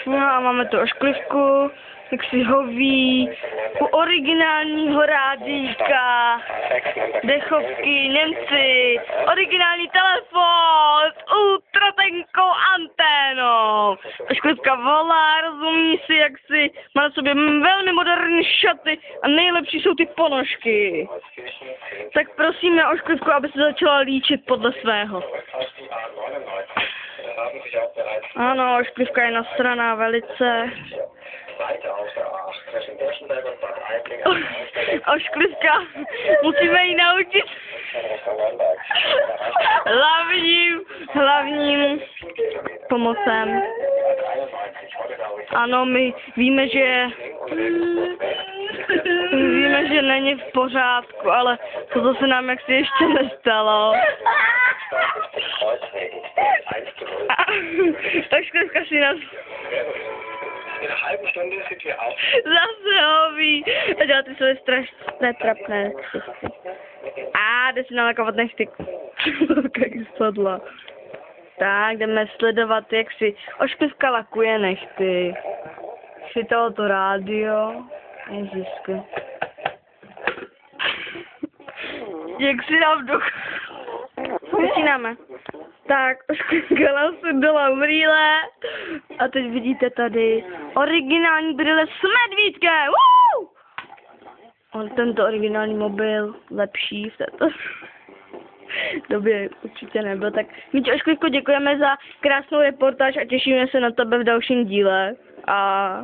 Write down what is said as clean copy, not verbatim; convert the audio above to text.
No a máme tu ošklivku, jak si hoví, u originálního rádíka, dechovky, Němci, originální telefon s ultratenkou anténou. Ošklivka volá, rozumí si, jak si, má na sobě velmi moderní šaty a nejlepší jsou ty ponožky. Tak prosíme ošklivku, aby se začala líčit podle svého. Ano, ošklivka je nasraná velice. Ošklivka, musíme ji naučit hlavním pomocem. Ano, my víme, že není v pořádku, ale to se nám jaksi ještě nestalo. Ošklivka si nás zase hoví a dělá ty své strašné trapné ksivky. A jde si nalakovat nechty. Jak spadla. Tak, jdeme sledovat, jak si ošklivka lakuje nechty. Chytalo to rádio. Ježišky. Jak si nám začínáme. Tak, ošklivka nám sundala brýle. A teď vidíte tady originální brýle s medvídkem. On tento originální mobil lepší v této době určitě nebyl. Tak Míťo, ošklivko, děkujeme za krásnou reportáž a těšíme se na tebe v dalším díle. A